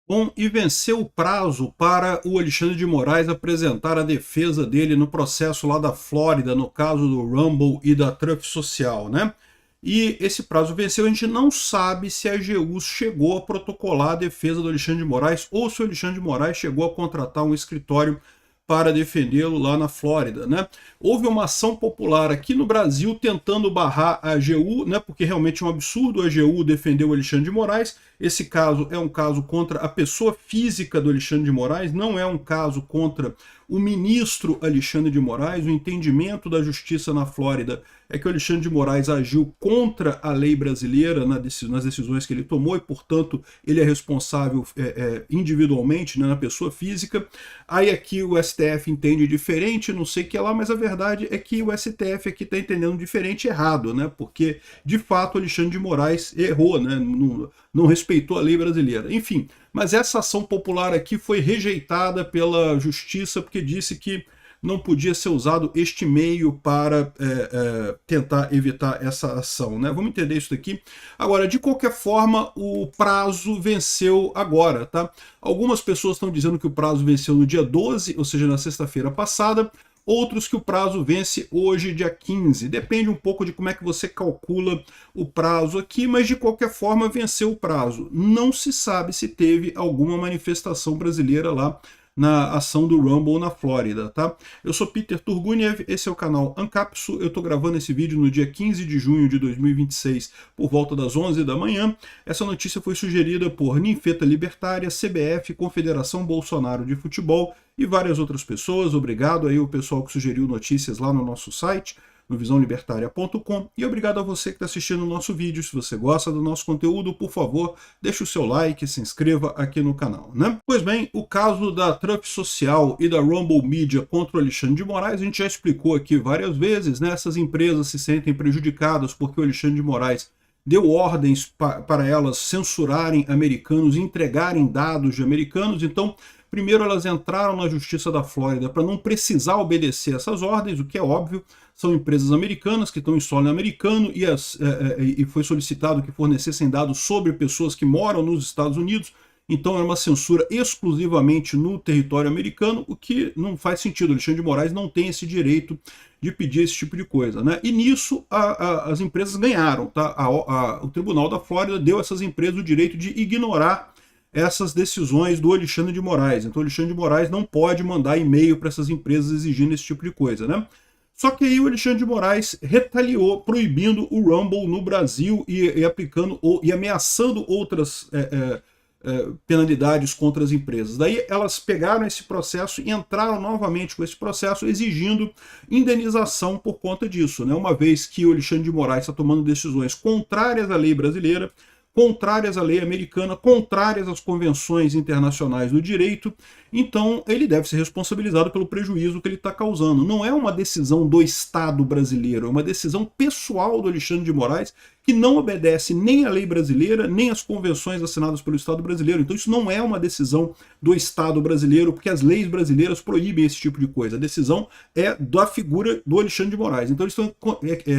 Bom, e venceu o prazo para o Alexandre de Moraes apresentar a defesa dele no processo lá da Flórida, no caso do Rumble e da Truff Social, né? E esse prazo venceu, a gente não sabe se a AGU chegou a protocolar a defesa do Alexandre de Moraes ou se o Alexandre de Moraes chegou a contratar um escritório para defendê-lo lá na Flórida, né? Houve uma ação popular aqui no Brasil tentando barrar a AGU, né? Porque realmente é um absurdo a AGU defender o Alexandre de Moraes. Esse caso é um caso contra a pessoa física do Alexandre de Moraes, não é um caso contra o ministro Alexandre de Moraes. O entendimento da justiça na Flórida é que o Alexandre de Moraes agiu contra a lei brasileira nas decisões que ele tomou e, portanto, ele é responsável individualmente, né, na pessoa física. Aí aqui o STF entende diferente, não sei o que lá, mas a verdade é que o STF aqui está entendendo diferente e errado, né? Porque, de fato, o Alexandre de Moraes errou, né? Não respeitou a lei brasileira. Enfim, mas essa ação popular aqui foi rejeitada pela justiça porque disse que não podia ser usado este meio para tentar evitar essa ação, né? Vamos entender isso daqui. Agora, de qualquer forma, o prazo venceu agora, tá? Algumas pessoas estão dizendo que o prazo venceu no dia 12, ou seja, na sexta-feira passada. Outros que o prazo vence hoje, dia 15. Depende um pouco de como é que você calcula o prazo aqui, mas de qualquer forma venceu o prazo. Não se sabe se teve alguma manifestação brasileira lá na ação do Rumble na Flórida, tá? Eu sou Peter Turguniev, esse é o canal Ancapsu, eu tô gravando esse vídeo no dia 15 de junho de 2026, por volta das 11 da manhã. Essa notícia foi sugerida por Ninfeta Libertária, CBF, Confederação Bolsonaro de Futebol e várias outras pessoas. Obrigado aí o pessoal que sugeriu notícias lá no nosso site, no visãolibertaria.com, e obrigado a você que está assistindo o nosso vídeo. Se você gosta do nosso conteúdo, por favor, deixe o seu like, se inscreva aqui no canal, né? Pois bem, o caso da Truff Social e da Rumble Media contra o Alexandre de Moraes, a gente já explicou aqui várias vezes, né? Essas empresas se sentem prejudicadas porque o Alexandre de Moraes deu ordens para elas censurarem americanos e entregarem dados de americanos. Então, primeiro elas entraram na Justiça da Flórida para não precisar obedecer essas ordens, o que é óbvio. São empresas americanas que estão em solo americano e foi solicitado que fornecessem dados sobre pessoas que moram nos Estados Unidos. Então é uma censura exclusivamente no território americano, o que não faz sentido. O Alexandre de Moraes não tem esse direito de pedir esse tipo de coisa, né? E nisso as empresas ganharam, tá? O Tribunal da Flórida deu a essas empresas o direito de ignorar essas decisões do Alexandre de Moraes. Então o Alexandre de Moraes não pode mandar e-mail para essas empresas exigindo esse tipo de coisa, né? Só que aí o Alexandre de Moraes retaliou, proibindo o Rumble no Brasil e aplicando e ameaçando outras penalidades contra as empresas. Daí elas pegaram esse processo e entraram novamente com esse processo exigindo indenização por conta disso, né? Uma vez que o Alexandre de Moraes está tomando decisões contrárias à lei brasileira, contrárias à lei americana, contrárias às convenções internacionais do direito, então ele deve ser responsabilizado pelo prejuízo que ele está causando. Não é uma decisão do Estado brasileiro, é uma decisão pessoal do Alexandre de Moraes que não obedece nem à lei brasileira, nem às convenções assinadas pelo Estado brasileiro. Então isso não é uma decisão do Estado brasileiro, porque as leis brasileiras proíbem esse tipo de coisa. A decisão é da figura do Alexandre de Moraes. Então eles estão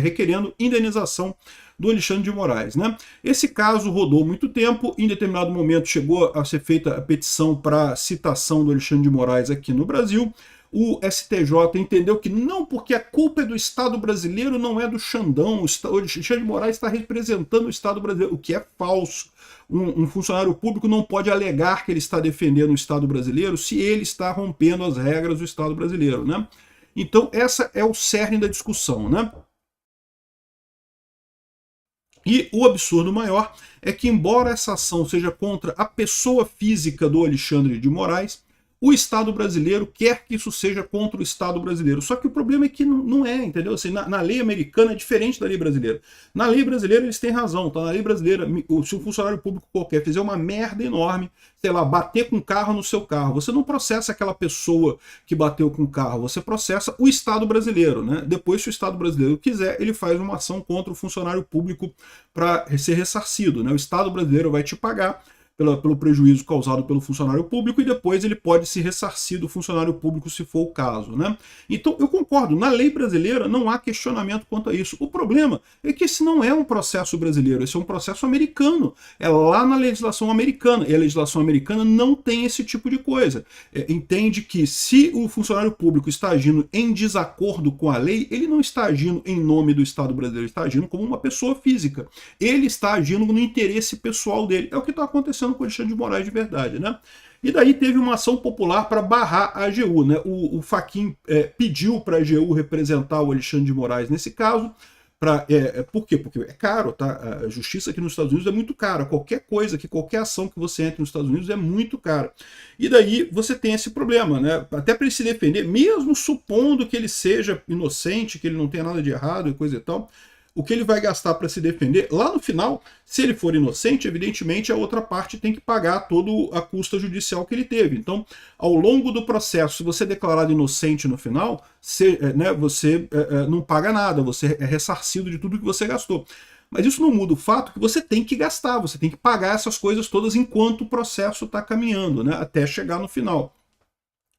requerendo indenização do Alexandre de Moraes, né? Esse caso rodou muito tempo, em determinado momento chegou a ser feita a petição para citação do Alexandre de Moraes aqui no Brasil. O STJ entendeu que não, porque a culpa é do Estado brasileiro, não é do Xandão. O Alexandre de Moraes está representando o Estado brasileiro, o que é falso. Um funcionário público não pode alegar que ele está defendendo o Estado brasileiro se ele está rompendo as regras do Estado brasileiro, né? Então, essa é o cerne da discussão, né? E o absurdo maior é que, embora essa ação seja contra a pessoa física do Alexandre de Moraes, o Estado brasileiro quer que isso seja contra o Estado brasileiro. Só que o problema é que não é, entendeu? Assim, na lei americana é diferente da lei brasileira. Na lei brasileira eles têm razão, tá? Na lei brasileira, se um funcionário público qualquer fizer uma merda enorme, sei lá, bater com o carro no seu carro, você não processa aquela pessoa que bateu com o carro, você processa o Estado brasileiro, né? Depois, se o Estado brasileiro quiser, ele faz uma ação contra o funcionário público para ser ressarcido, né? O Estado brasileiro vai te pagar pelo prejuízo causado pelo funcionário público, e depois ele pode se ressarcir do funcionário público se for o caso, né? Então, eu concordo, na lei brasileira não há questionamento quanto a isso. O problema é que esse não é um processo brasileiro, esse é um processo americano. É lá na legislação americana, e a legislação americana não tem esse tipo de coisa. Entende que se o funcionário público está agindo em desacordo com a lei, ele não está agindo em nome do Estado brasileiro, ele está agindo como uma pessoa física. Ele está agindo no interesse pessoal dele. É o que está acontecendo com o Alexandre de Moraes de verdade, né? E daí teve uma ação popular para barrar a AGU, né? O Fachin pediu para a AGU representar o Alexandre de Moraes nesse caso. Por quê? Porque é caro, tá? A justiça aqui nos Estados Unidos é muito cara. Qualquer ação que você entre nos Estados Unidos é muito cara. E daí você tem esse problema, né? Até para ele se defender, mesmo supondo que ele seja inocente, que ele não tenha nada de errado e coisa e tal, o que ele vai gastar para se defender, lá no final, se ele for inocente, evidentemente a outra parte tem que pagar toda a custa judicial que ele teve. Então, ao longo do processo, se você é declarado inocente no final, você não paga nada, você é ressarcido de tudo que você gastou. Mas isso não muda o fato que você tem que gastar, você tem que pagar essas coisas todas enquanto o processo está caminhando, né, até chegar no final.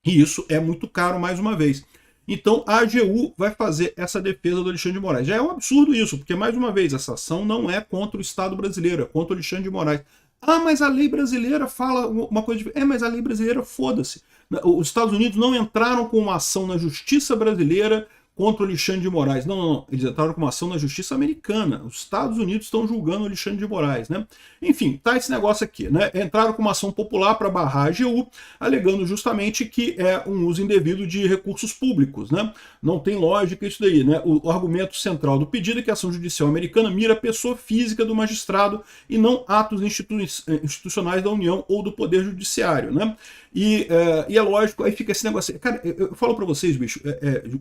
E isso é muito caro, mais uma vez. Então a AGU vai fazer essa defesa do Alexandre de Moraes. Já é um absurdo isso, porque, mais uma vez, essa ação não é contra o Estado brasileiro, é contra o Alexandre de Moraes. Ah, mas a lei brasileira fala uma coisa diferente. Mas a lei brasileira, foda-se. Os Estados Unidos não entraram com uma ação na justiça brasileira contra o Alexandre de Moraes. Não. Eles entraram com uma ação na justiça americana. Os Estados Unidos estão julgando o Alexandre de Moraes, né? Enfim, tá esse negócio aqui, né? Entraram com uma ação popular para barrar a AGU, alegando justamente que é um uso indevido de recursos públicos, né? Não tem lógica isso daí, né? O argumento central do pedido é que a ação judicial americana mira a pessoa física do magistrado e não atos institucionais da União ou do Poder Judiciário, né? E é lógico, aí fica esse negócio. Cara, eu falo para vocês, bicho,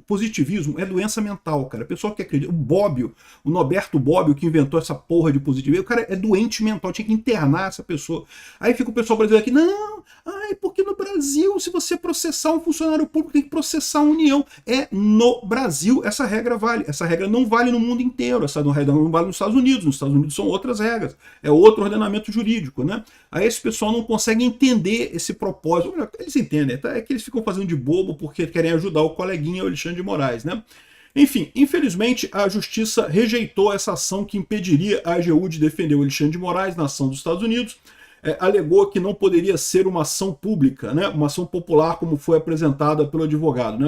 positivismo é doença mental, cara. O pessoal que acredita, o Norberto Bobbio, que inventou essa porra de positivismo, o cara é doente mental, tinha que internar essa pessoa. Aí fica o pessoal brasileiro aqui, não, porque no Brasil, se você processar um funcionário público, tem que processar a União. É no Brasil, essa regra vale. Essa regra não vale no mundo inteiro, essa regra não vale nos Estados Unidos. Nos Estados Unidos são outras regras, é outro ordenamento jurídico, né? Aí esse pessoal não consegue entender esse propósito. Eles entendem, tá? É que eles ficam fazendo de bobo porque querem ajudar o coleguinha, o Alexandre de Moraes, né? Enfim, infelizmente a justiça rejeitou essa ação que impediria a AGU de defender o Alexandre de Moraes na ação dos Estados Unidos. Alegou que não poderia ser uma ação pública, né? Uma ação popular como foi apresentada pelo advogado, né?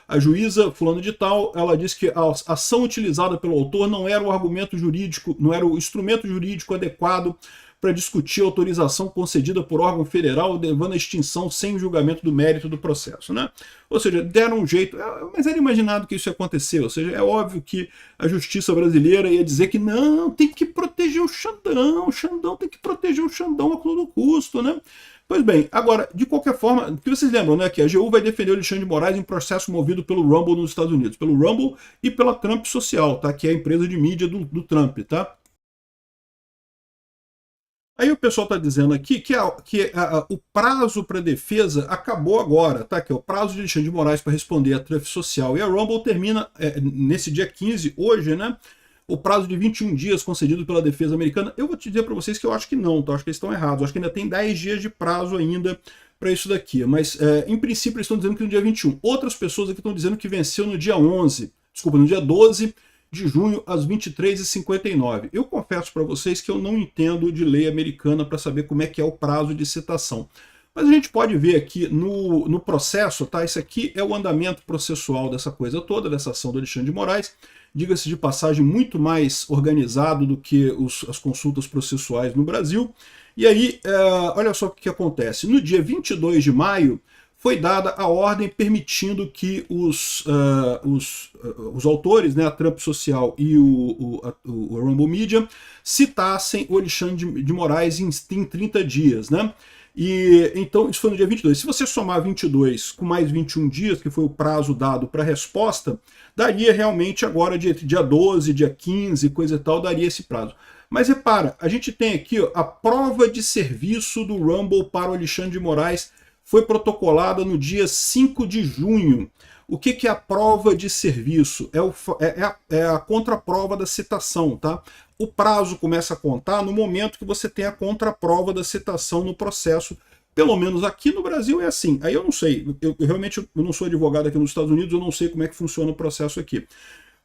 A juíza fulano de tal, ela disse que a ação utilizada pelo autor não era o argumento jurídico, não era o instrumento jurídico adequado para discutir a autorização concedida por órgão federal, levando à extinção sem julgamento do mérito do processo, né? Ou seja, deram um jeito, mas era imaginado que isso ia acontecer, ou seja, é óbvio que a justiça brasileira ia dizer que não, tem que proteger o Xandão tem que proteger o Xandão a todo custo, né? Pois bem, agora, de qualquer forma, que vocês lembram, né, que a AGU vai defender o Alexandre de Moraes em processo movido pelo Rumble nos Estados Unidos, pelo Rumble e pela Trump Social, tá? Que é a empresa de mídia do Trump, tá? Aí o pessoal está dizendo aqui que o prazo para defesa acabou agora, tá? Que é o prazo de Alexandre de Moraes para responder à Trump Social. E a Rumble termina nesse dia 15, hoje, né? O prazo de 21 dias concedido pela defesa americana. Eu vou te dizer para vocês que eu acho que não, tá? Eu acho que eles estão errados. Eu acho que ainda tem 10 dias de prazo ainda para isso daqui. Mas, em princípio, eles estão dizendo que no dia 21. Outras pessoas aqui estão dizendo que venceu no dia 11. Desculpa, no dia 12 de junho, às 23h59. Eu confesso para vocês que eu não entendo de lei americana para saber como é que é o prazo de citação. Mas a gente pode ver aqui no processo, tá? Isso aqui é o andamento processual dessa coisa toda, dessa ação do Alexandre de Moraes. Diga-se de passagem, muito mais organizado do que as consultas processuais no Brasil. E aí, olha só o que acontece. No dia 22 de maio, foi dada a ordem permitindo que os autores, né, a Trump Social e o Rumble Media, citassem o Alexandre de Moraes em 30 dias, né? E então isso foi no dia 22. Se você somar 22 com mais 21 dias, que foi o prazo dado para a resposta, daria realmente agora dia 12, dia 15, coisa e tal, daria esse prazo. Mas repara, a gente tem aqui, ó, a prova de serviço do Rumble para o Alexandre de Moraes foi protocolada no dia 5 de junho. O que é a prova de serviço? É a contraprova da citação, tá? o prazo começa a contar no momento que você tem a contraprova da citação no processo. Pelo menos aqui no Brasil é assim. Aí eu não sei, eu realmente eu não sou advogado aqui nos Estados Unidos, eu não sei como é que funciona o processo aqui.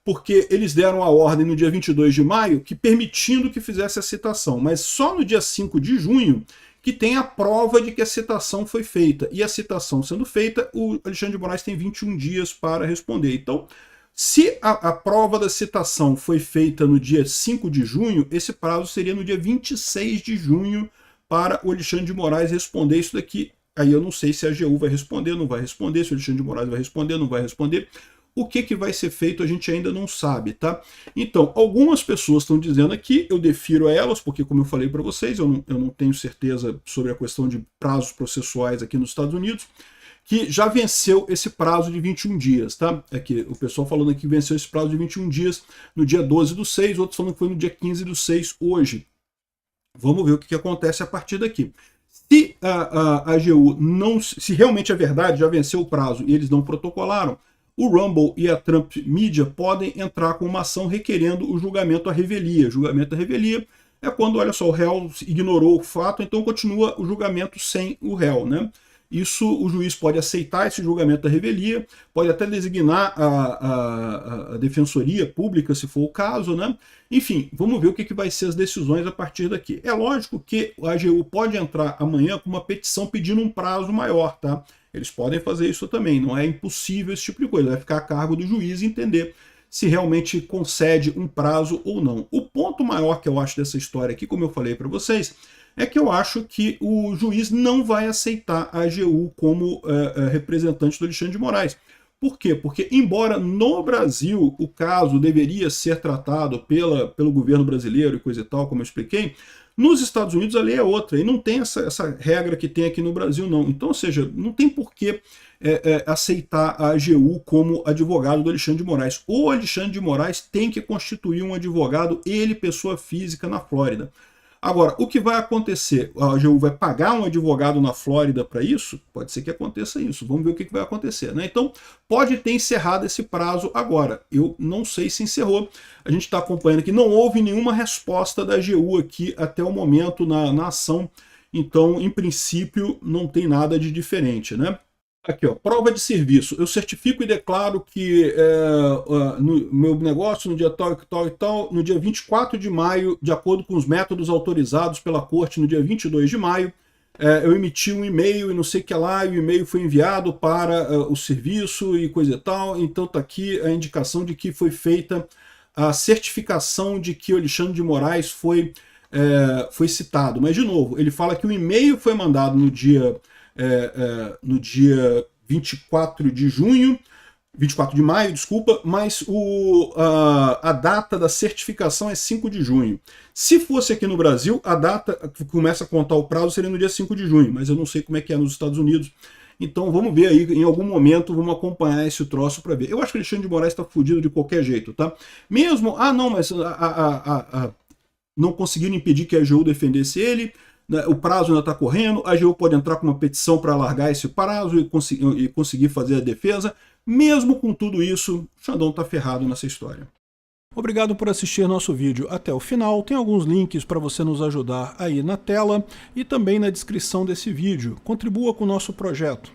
Porque eles deram a ordem no dia 22 de maio, que permitindo que fizesse a citação, mas só no dia 5 de junho que tem a prova de que a citação foi feita. E a citação sendo feita, o Alexandre de Moraes tem 21 dias para responder. Então, se a prova da citação foi feita no dia 5 de junho, esse prazo seria no dia 26 de junho para o Alexandre de Moraes responder isso daqui. Aí eu não sei se a AGU vai responder, não vai responder, se o Alexandre de Moraes vai responder, não vai responder. O que vai ser feito a gente ainda não sabe, tá? Então, algumas pessoas estão dizendo aqui, eu defiro a elas, porque como eu falei para vocês, eu não tenho certeza sobre a questão de prazos processuais aqui nos Estados Unidos, que já venceu esse prazo de 21 dias, tá? Aqui, o pessoal falando aqui que venceu esse prazo de 21 dias no dia 12/6, outros falando que foi no dia 15/6 hoje. Vamos ver o que acontece a partir daqui. Se a AGU não, se realmente é verdade, já venceu o prazo e eles não protocolaram, o Rumble e a Trump Media podem entrar com uma ação requerendo o julgamento à revelia. Julgamento à revelia é quando, olha só, o réu ignorou o fato, então continua o julgamento sem o réu, né? Isso, o juiz pode aceitar esse julgamento da revelia, pode até designar a defensoria pública, se for o caso, né? Enfim, vamos ver o que vai ser as decisões a partir daqui. É lógico que a AGU pode entrar amanhã com uma petição pedindo um prazo maior, tá? Eles podem fazer isso também, não é impossível esse tipo de coisa, vai ficar a cargo do juiz entender se realmente concede um prazo ou não. O ponto maior que eu acho dessa história aqui, como eu falei para vocês, é que eu acho que o juiz não vai aceitar a AGU como representante do Alexandre de Moraes. Por quê? Porque, embora no Brasil o caso deveria ser tratado pelo governo brasileiro e coisa e tal, como eu expliquei, nos Estados Unidos a lei é outra, e não tem essa regra que tem aqui no Brasil, não. Então, ou seja, não tem por que aceitar a AGU como advogado do Alexandre de Moraes. O Alexandre de Moraes tem que constituir um advogado, ele, pessoa física, na Flórida. Agora, o que vai acontecer? A AGU vai pagar um advogado na Flórida para isso? Pode ser que aconteça isso. Vamos ver o que vai acontecer, né? Então, pode ter encerrado esse prazo agora. Eu não sei se encerrou. A gente está acompanhando que não houve nenhuma resposta da AGU aqui até o momento na ação. Então, em princípio, não tem nada de diferente, né? Aqui, ó, prova de serviço. Eu certifico e declaro que no meu negócio, no dia tal e tal e tal, no dia 24 de maio, de acordo com os métodos autorizados pela Corte no dia 22 de maio, eu emiti um e-mail e não sei o que lá, e o e-mail foi enviado para o serviço e coisa e tal. Então tá aqui a indicação de que foi feita a certificação de que o Alexandre de Moraes foi citado. Mas, de novo, ele fala que o e-mail foi mandado no dia 24 de maio, desculpa, mas a data da certificação é 5 de junho. Se fosse aqui no Brasil, a data que começa a contar o prazo seria no dia 5 de junho, mas eu não sei como é que é nos Estados Unidos. Então vamos ver aí, em algum momento, vamos acompanhar esse troço para ver. Eu acho que o Alexandre de Moraes está fudido de qualquer jeito, tá? Mesmo, não, mas não conseguiram impedir que a AGU defendesse ele, o prazo ainda está correndo, a AGU pode entrar com uma petição para alargar esse prazo e conseguir fazer a defesa. Mesmo com tudo isso, o Xandão está ferrado nessa história. Obrigado por assistir nosso vídeo até o final. Tem alguns links para você nos ajudar aí na tela e também na descrição desse vídeo. Contribua com o nosso projeto.